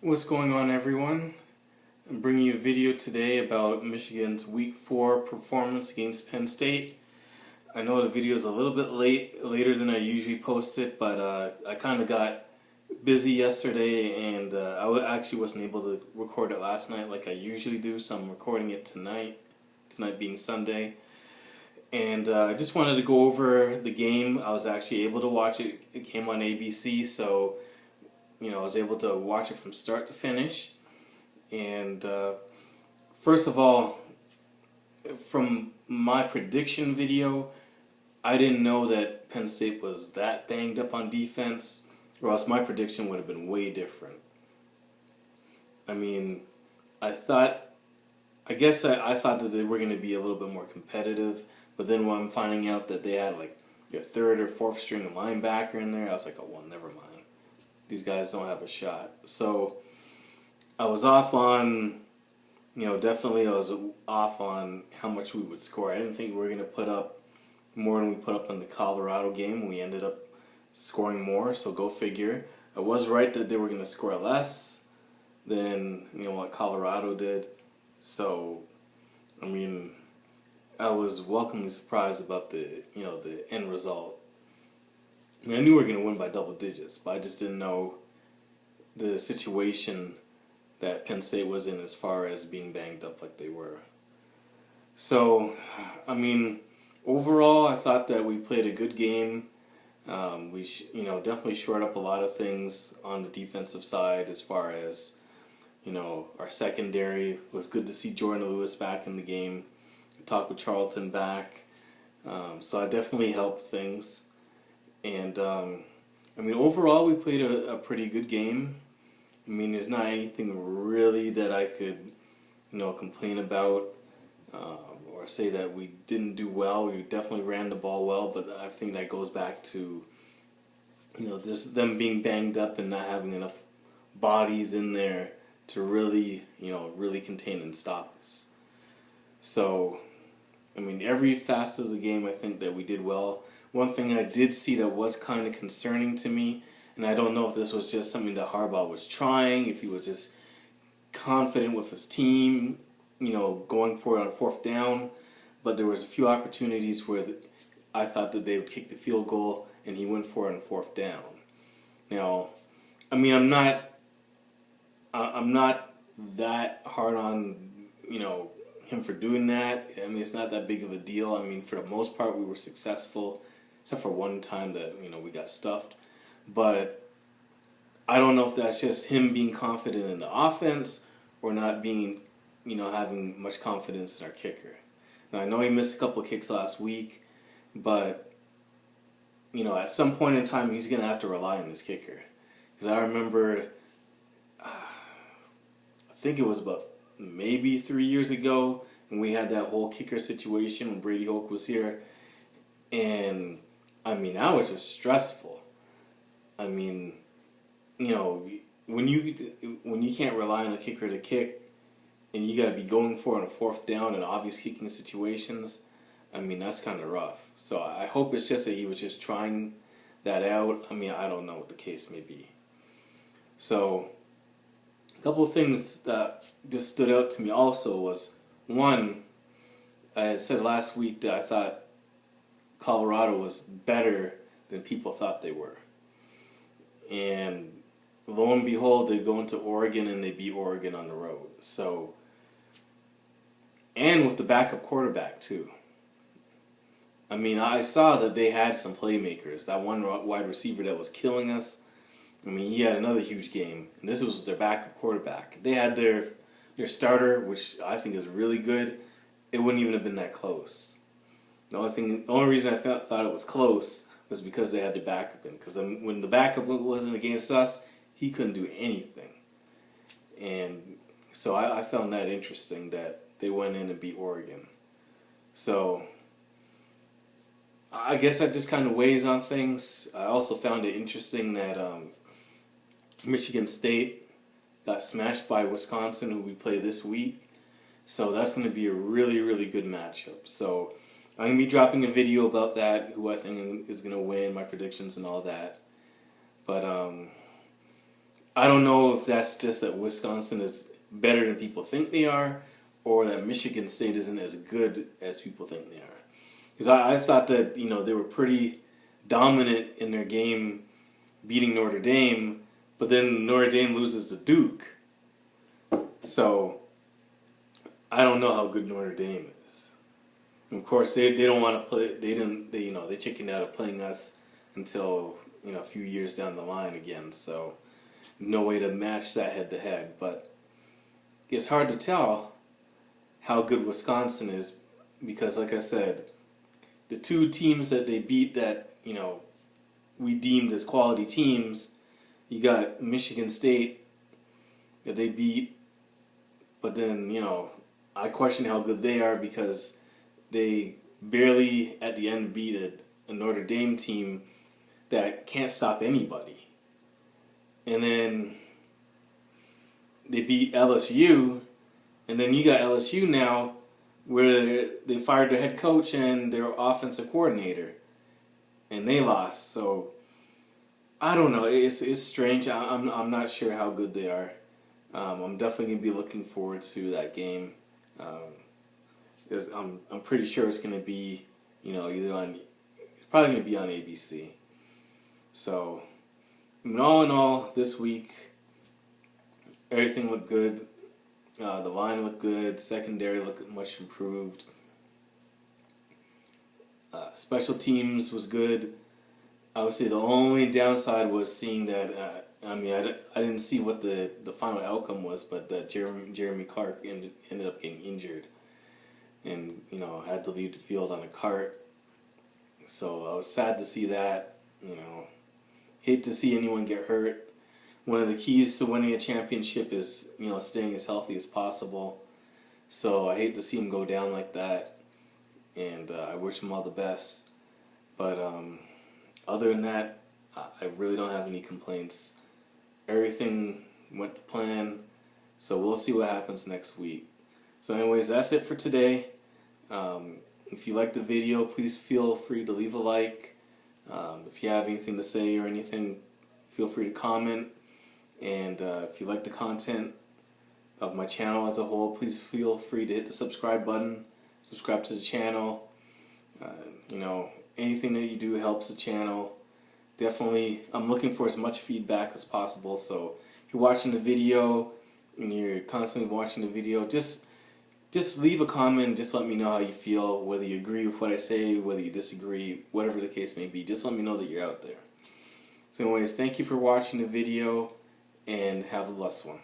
What's going on, everyone? I'm bringing you a video today about Michigan's Week 4 performance against Penn State. I know the video is a little bit later than I usually post it, but I kind of got busy yesterday and actually wasn't able to record it last night like I usually do, so I'm recording it tonight being Sunday. And I just wanted to go over the game. I was actually able to watch it. It came on ABC, so I was able to watch it from start to finish. And first of all, from my prediction video, I didn't know that Penn State was that banged up on defense, or else my prediction would have been way different. I mean, I thought that they were going to be a little bit more competitive, but then when I'm finding out that they had like a third or fourth string linebacker in there, I was like, oh well, never mind. These guys don't have a shot. So I was off on, definitely I was off on how much we would score. I didn't think we were going to put up more than we put up in the Colorado game. We ended up scoring more, so go figure. I was right that they were going to score less than, what Colorado did. So, I mean, I was welcomely surprised about the end result. I mean, I knew we were going to win by double digits, but I just didn't know the situation that Penn State was in as far as being banged up like they were. So, I mean, overall, I thought that we played a good game. We definitely shored up a lot of things on the defensive side as far as, our secondary. It was good to see Jordan Lewis back in the game. Talk with Charlton back. So I definitely helped things. And, overall, we played a pretty good game. I mean, there's not anything really that I could, complain about or say that we didn't do well. We definitely ran the ball well, but I think that goes back to, just them being banged up and not having enough bodies in there to really, really contain and stop us. So, I mean, every facet of the game, I think that we did well. One thing I did see that was kind of concerning to me, and I don't know if this was just something that Harbaugh was trying, if he was just confident with his team, going for it on fourth down, but there was a few opportunities where I thought that they would kick the field goal, and he went for it on fourth down. Now, I mean, I'm not that hard on, him for doing that. I mean, it's not that big of a deal. I mean, for the most part, we were successful, except for one time that, we got stuffed. But I don't know if that's just him being confident in the offense or not being, having much confidence in our kicker. Now, I know he missed a couple of kicks last week, but, at some point in time, he's going to have to rely on his kicker. Because I remember, I think it was about maybe 3 years ago, and we had that whole kicker situation when Brady Hoke was here. And, I mean, that was just stressful. I mean, when you can't rely on a kicker to kick, and you got to be going for it on a fourth down in obvious kicking situations, I mean, that's kind of rough. So I hope it's just that he was just trying that out. I mean, I don't know what the case may be. So a couple of things that just stood out to me also was, one, I had said last week that I thought Colorado was better than people thought they were. And lo and behold, they go into Oregon and they beat Oregon on the road. So, and with the backup quarterback too. I mean, I saw that they had some playmakers. That one wide receiver that was killing us, I mean, he had another huge game, and this was their backup quarterback. They had their starter, which I think is really good. It wouldn't even have been that close. The only reason I thought it was close was because they had the backup in. Because when the backup wasn't against us, he couldn't do anything. And so I found that interesting that they went in and beat Oregon. So I guess that just kind of weighs on things. I also found it interesting that Michigan State got smashed by Wisconsin, who we play this week. So that's going to be a really, really good matchup. So I'm going to be dropping a video about that, who I think is going to win, my predictions and all that. But I don't know if that's just that Wisconsin is better than people think they are, or that Michigan State isn't as good as people think they are. Because I thought that, you know, they were pretty dominant in their game beating Notre Dame, but then Notre Dame loses to Duke. So I don't know how good Notre Dame is. And of course, they don't want to play. They chickened out of playing us until, you know, a few years down the line again. So no way to match that head to head. But it's hard to tell how good Wisconsin is because, like I said, the two teams that they beat that, you know, we deemed as quality teams, you got Michigan State that they beat, but then, you know, I question how good they are because they barely at the end beat a Notre Dame team that can't stop anybody. And then they beat LSU, and then you got LSU now where they fired their head coach and their offensive coordinator, and they lost. So I don't know. It's strange. I'm not sure how good they are. I'm definitely gonna be looking forward to that game. I'm pretty sure it's gonna be, you know, it's probably gonna be on ABC. So, all in all, this week everything looked good. The line looked good. Secondary looked much improved. Special teams was good. I would say the only downside was seeing that. I didn't see what the final outcome was, but that Jeremy Clark ended up getting injured, and, you know, had to leave the field on a cart. So I was sad to see that. You know, hate to see anyone get hurt. One of the keys to winning a championship is, you know, staying as healthy as possible. So I hate to see him go down like that, and I wish him all the best. But other than that, I really don't have any complaints. Everything went to plan, so we'll see what happens next week. So anyways, that's it for today. If you liked the video, please feel free to leave a like. If you have anything to say or anything, feel free to comment. And if you like the content of my channel as a whole, please feel free to hit the subscribe button, subscribe to the channel. You know, anything that you do helps the channel. Definitely, I'm looking for as much feedback as possible. So if you're watching the video and you're constantly watching the video, just leave a comment. Just let me know how you feel, whether you agree with what I say, whether you disagree, whatever the case may be. Just let me know that you're out there. So anyways, thank you for watching the video, and have a blessed one.